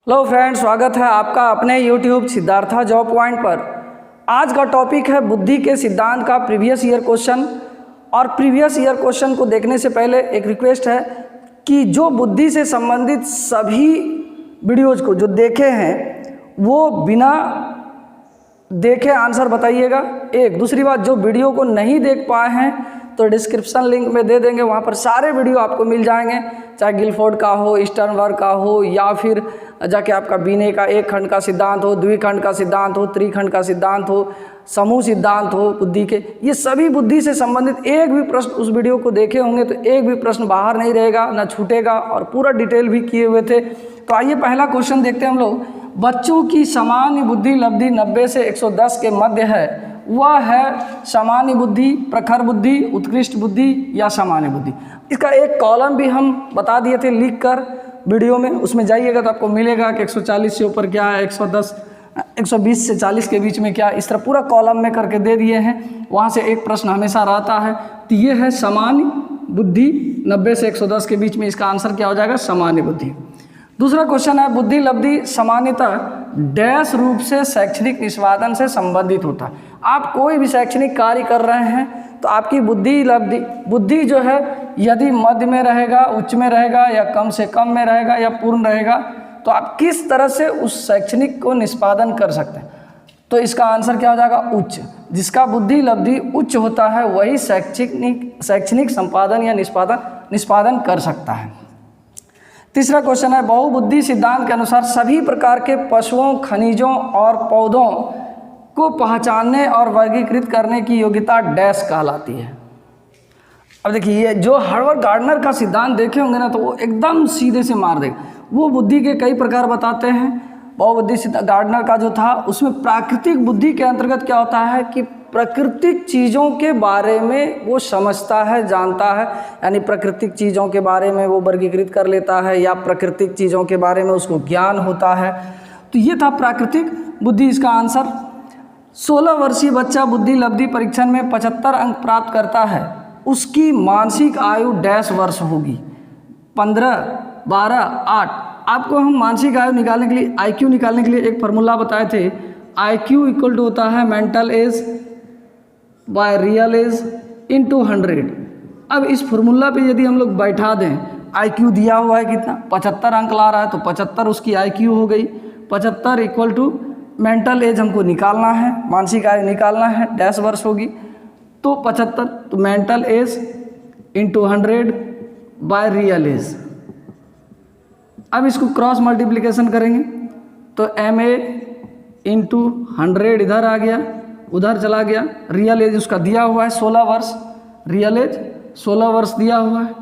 Hello friends, स्वागत है आपका अपने यूट्यूब सिद्धार्था जॉब पॉइंट पर। आज का टॉपिक है बुद्धि के सिद्धांत का प्रीवियस ईयर क्वेश्चन। और प्रीवियस ईयर क्वेश्चन को देखने से पहले एक रिक्वेस्ट है कि जो बुद्धि से संबंधित सभी वीडियोज़ को जो देखे हैं वो बिना देखे आंसर बताइएगा। एक दूसरी बात, जो वीडियो को नहीं देख पाए हैं तो डिस्क्रिप्शन लिंक में दे देंगे, वहाँ पर सारे वीडियो आपको मिल जाएंगे, चाहे गिलफोर्ड का हो, स्टर्नबर्ग का हो, या फिर जाके आपका बीने का एक खंड का सिद्धांत हो, द्विखंड का सिद्धांत हो, त्रिखंड का सिद्धांत हो, समूह सिद्धांत हो बुद्धि के। ये सभी बुद्धि से संबंधित एक भी प्रश्न उस वीडियो को देखे होंगे तो एक भी प्रश्न बाहर नहीं रहेगा, ना छूटेगा, और पूरा डिटेल भी किए हुए थे। तो आइए पहला क्वेश्चन देखते हैं हम लोग। बच्चों की सामान्य बुद्धि लब्धि 90 से 110 के मध्य है, वह है सामान्य बुद्धि, प्रखर बुद्धि, उत्कृष्ट बुद्धि या सामान्य बुद्धि। इसका एक कॉलम भी हम बता दिए थे लिख कर वीडियो में, उसमें जाइएगा तो आपको मिलेगा कि 140 से ऊपर क्या है, 110 120 से 40 के बीच में क्या, इस तरह पूरा कॉलम में करके दे दिए हैं। वहाँ से एक प्रश्न हमेशा रहता है। तो ये है सामान्य बुद्धि 90 से 110 के बीच में, इसका आंसर क्या हो जाएगा, सामान्य बुद्धि। दूसरा क्वेश्चन है बुद्धि लब्धि सामान्यतः डैश रूप से शैक्षणिक निष्पादन से संबंधित होता है। आप कोई भी शैक्षणिक कार्य कर रहे हैं तो आपकी बुद्धि जो है यदि मध्य में रहेगा, उच्च में रहेगा, या कम से कम में रहेगा, या पूर्ण रहेगा, तो आप किस तरह से उस शैक्षणिक को निष्पादन कर सकते हैं। तो इसका आंसर क्या हो जाएगा, उच्च। जिसका बुद्धि लब्धि उच्च होता है वही शैक्षणिक संपादन या निष्पादन कर सकता है। तीसरा क्वेश्चन है बहुबुद्धि सिद्धांत के अनुसार सभी प्रकार के पशुओं, खनिजों और पौधों को पहचानने और वर्गीकृत करने की योग्यता डैश कहलाती है। अब देखिए, ये जो हार्वर्ड गार्डनर का सिद्धांत देखे होंगे ना, तो वो एकदम सीधे से मार देगा। वो बुद्धि के कई प्रकार बताते हैं। बहुबुद्धि गार्डनर का जो था उसमें प्राकृतिक बुद्धि के अंतर्गत क्या होता है कि प्राकृतिक चीज़ों के बारे में वो समझता है, जानता है, यानी प्राकृतिक चीज़ों के बारे में वो वर्गीकृत कर लेता है, या प्राकृतिक चीज़ों के बारे में उसको ज्ञान होता है। तो ये था प्राकृतिक बुद्धि। इसका आंसर 16 वर्षीय बच्चा बुद्धि लब्धि परीक्षण में 75 अंक प्राप्त करता है, उसकी मानसिक आयु डैश वर्ष होगी, 15, 12, 8। आपको हम मानसिक आयु निकालने के लिए, IQ निकालने के लिए एक फार्मूला बताए थे। IQ इक्वल टू होता है mental age by real age into 100। अब इस फार्मूला पे यदि हम लोग बैठा दें, IQ दिया हुआ है कितना, 75 अंक ला रहा है, तो 75 उसकी IQ हो गई। 75 इक्वल टू मेंटल एज हमको निकालना है, मानसिक आयु निकालना है, डैश वर्ष होगी, तो 75, तो mental age into 100 by real age. अब इसको क्रॉस मल्टीप्लिकेशन करेंगे तो MA इंटू 100 इधर आ गया, उधर चला गया। रियल एज उसका दिया हुआ है 16 वर्ष, रियल एज 16 वर्ष दिया हुआ है,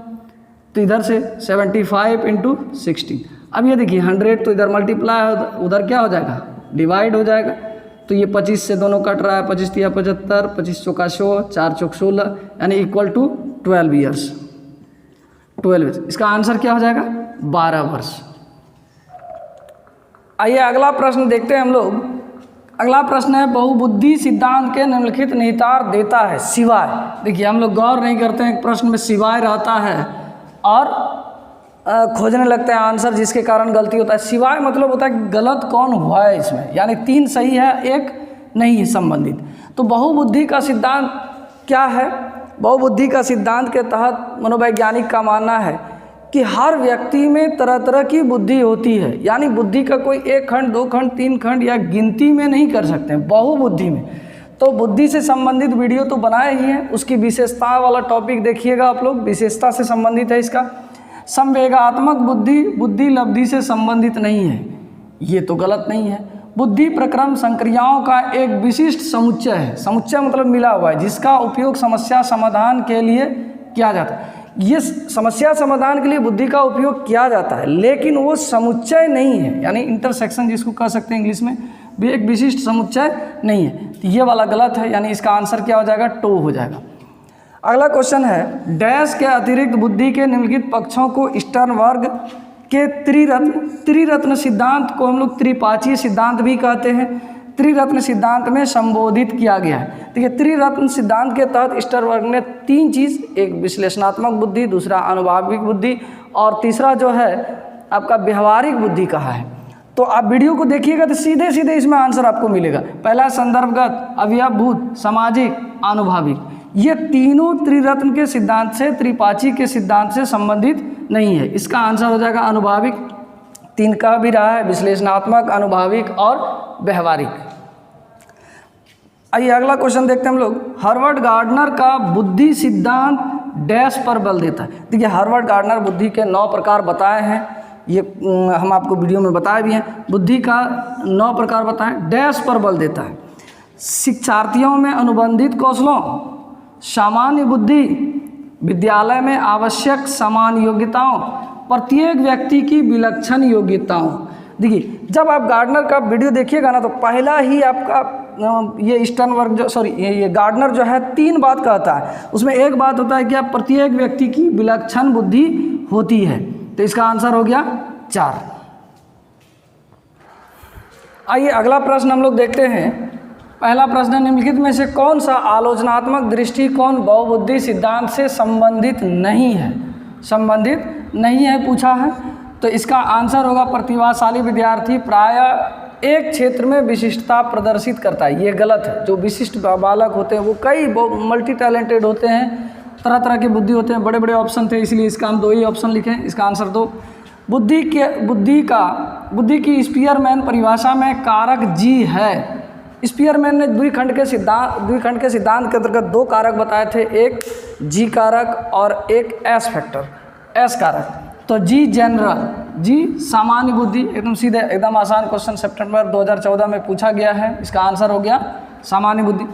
तो इधर से 75 इंटू 16। अब ये देखिए 100 तो इधर मल्टीप्लाई, उधर क्या हो जाएगा, डिवाइड हो जाएगा। तो ये 25 से दोनों कट रहा है, 25 तिया 75, 25 चौका 100, 4 चौक 16, यानी इक्वल टू 12 ईयर्स। 12 ईयर्स, इसका आंसर क्या हो जाएगा, 12 वर्ष। आइए अगला प्रश्न देखते हैं हम लोग। अगला प्रश्न है बहुबुद्धि सिद्धांत के निम्नलिखित निहितार्थ देता है सिवाय। देखिए, हम लोग गौर नहीं करते हैं, प्रश्न में सिवाय रहता है और खोजने लगते हैं आंसर, जिसके कारण गलती होता है। सिवाय मतलब होता है गलत कौन हुआ है इसमें, यानी 3 सही है, 1 नहीं है संबंधित। तो बहुबुद्धि का सिद्धांत क्या है, बहुबुद्धि का सिद्धांत के तहत मनोवैज्ञानिक का मानना है कि हर व्यक्ति में तरह तरह की बुद्धि होती है, यानी बुद्धि का कोई 1 खंड, 2 खंड, 3 खंड या गिनती में नहीं कर सकते हैं, बहुबुद्धि में। तो बुद्धि से संबंधित वीडियो तो बनाए ही है, उसकी विशेषता वाला टॉपिक देखिएगा आप लोग, विशेषता से संबंधित है इसका। संवेगात्मक बुद्धि लब्धि से संबंधित नहीं है, ये तो गलत नहीं है। बुद्धि प्रक्रम संक्रियाओं का एक विशिष्ट समुच्चय है, समुच्चय मतलब मिला हुआ है, जिसका उपयोग समस्या समाधान के लिए किया जाता है। ये समस्या समाधान के लिए बुद्धि का उपयोग किया जाता है, लेकिन वो समुच्चय नहीं है, यानी इंटरसेक्शन जिसको कह सकते हैं इंग्लिश में, भी एक विशिष्ट समुच्चय नहीं है। तो ये वाला गलत है, यानी इसका आंसर क्या हो जाएगा, टो हो जाएगा। अगला क्वेश्चन है डैश के अतिरिक्त बुद्धि के निम्नलिखित पक्षों को स्टर्नबर्ग के त्रिरत्न सिद्धांत को हम लोग त्रिपाचीय सिद्धांत भी कहते हैं, त्रिरत्न सिद्धांत में संबोधित किया गया है। देखिए, त्रिरत्न सिद्धांत के तहत स्टर्नबर्ग ने 3 चीज़, एक विश्लेषणात्मक बुद्धि, दूसरा अनुभाविक बुद्धि, और तीसरा जो है आपका व्यवहारिक बुद्धि कहा है। तो आप वीडियो को देखिएगा तो सीधे सीधे इसमें आंसर आपको मिलेगा। पहला संदर्भगत, अवयवभूत, सामाजिक, आनुभाविक। ये तीनों त्रिरत्न के सिद्धांत से, त्रिपाची के सिद्धांत से संबंधित नहीं है। इसका आंसर हो जाएगा अनुभाविक। 3 का भी रहा है, विश्लेषणात्मक, अनुभाविक और व्यवहारिक। आइए अगला क्वेश्चन देखते हैं हम लोग। हार्वर्ड गार्डनर का बुद्धि सिद्धांत डैश पर बल देता है। देखिए हार्वर्ड गार्डनर बुद्धि के 9 प्रकार बताए हैं, ये हम आपको वीडियो में बताए भी हैं। बुद्धि का 9 प्रकार बताएं, डैश पर बल देता है। शिक्षार्थियों में अनुबंधित कौशलों, सामान्य बुद्धि, विद्यालय में आवश्यक समान योग्यताओं, प्रत्येक व्यक्ति की विलक्षण योग्यताओं। देखिए जब आप गार्डनर का वीडियो देखिएगा ना तो पहला ही आपका ये स्टर्नबर्ग जो ये गार्डनर जो है 3 बात कहता है। उसमें एक बात होता है कि आप प्रत्येक व्यक्ति की विलक्षण बुद्धि होती है, तो इसका आंसर हो गया 4। आइए अगला प्रश्न हम लोग देखते हैं। पहला प्रश्न, निम्नलिखित में से कौन सा आलोचनात्मक दृष्टिकोण बहुबुद्धि सिद्धांत से संबंधित नहीं है? संबंधित नहीं है पूछा है, तो इसका आंसर होगा प्रतिभाशाली विद्यार्थी प्रायः एक क्षेत्र में विशिष्टता प्रदर्शित करता है। ये गलत है। जो विशिष्ट बालक होते हैं वो कई मल्टी टैलेंटेड होते हैं, तरह तरह की बुद्धि होते हैं। बड़े बड़े ऑप्शन थे इसलिए इसका हम 2 ही ऑप्शन लिखे हैं। इसका आंसर 2। बुद्धि की स्पीयरमैन परिभाषा में कारक जी है। स्पीयरमैन ने द्विखंड के सिद्धांत के अंतर्गत 2 कारक बताए थे, एक जी कारक और एक एस फैक्टर, एस कारक। तो जी जनरल, जी सामान्य बुद्धि, एकदम सीधे एकदम आसान क्वेश्चन सितंबर 2014 में पूछा गया है। इसका आंसर हो गया सामान्य बुद्धि।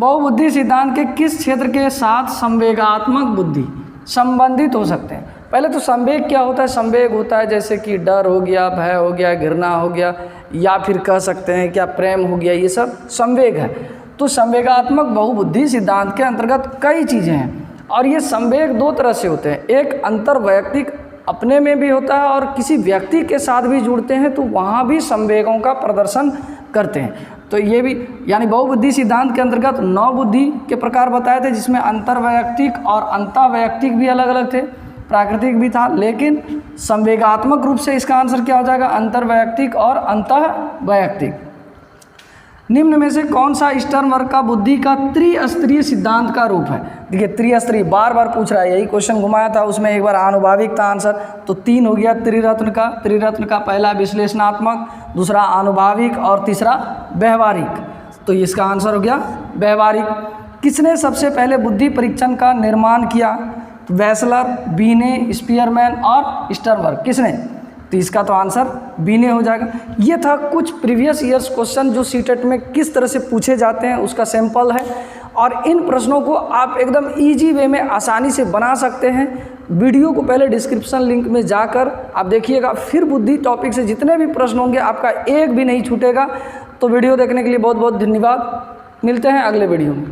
बहुबुद्धि सिद्धांत के किस क्षेत्र के साथ संवेगात्मक बुद्धि संबंधित हो सकते हैं? पहले तो संवेग क्या होता है? संवेग होता है जैसे कि डर हो गया, भय हो गया, घृणा हो गया, या फिर कह सकते हैं क्या प्रेम हो गया, ये सब संवेग है। तो संवेगात्मक बहुबुद्धि सिद्धांत के अंतर्गत कई चीज़ें हैं और ये संवेग 2 तरह से होते हैं। एक अंतर्वैयक्तिक अपने में भी होता है और किसी व्यक्ति के साथ भी जुड़ते हैं तो वहाँ भी संवेगों का प्रदर्शन करते हैं। तो ये भी यानी बहुबुद्धि सिद्धांत के अंतर्गत 9 बुद्धि के प्रकार बताए थे, जिसमें अंतर्वैयक्तिक और अंतःवैयक्तिक भी अलग अलग थे, प्राकृतिक भी था, लेकिन संवेगात्मक रूप से इसका आंसर क्या हो जाएगा? अंतर्वैयक्तिक और अंतःवैयक्तिक। निम्न में से कौन सा स्टर्नबर्ग का बुद्धि का त्रिस्तरीय सिद्धांत का रूप है? देखिए त्रिस्तरीय बार बार पूछ रहा है, यही क्वेश्चन घुमाया था, उसमें एक बार आनुभाविक था आंसर, तो 3 हो गया त्रिरत्न का। पहला विश्लेषणात्मक, दूसरा आनुभाविक और तीसरा व्यवहारिक। तो इसका आंसर हो गया व्यवहारिक। किसने सबसे पहले बुद्धि परीक्षण का निर्माण किया? वेसलर, बीने, स्पीयरमैन और स्टर्नबर्ग। किसने? तो इसका तो आंसर बीने हो जाएगा। ये था कुछ प्रीवियस ईयर्स क्वेश्चन जो सीटेट में किस तरह से पूछे जाते हैं उसका सैंपल है, और इन प्रश्नों को आप एकदम इजी वे में आसानी से बना सकते हैं। वीडियो को पहले डिस्क्रिप्शन लिंक में जाकर आप देखिएगा, फिर बुद्धि टॉपिक से जितने भी प्रश्न होंगे आपका एक भी नहीं छूटेगा। तो वीडियो देखने के लिए बहुत बहुत धन्यवाद। मिलते हैं अगले वीडियो में।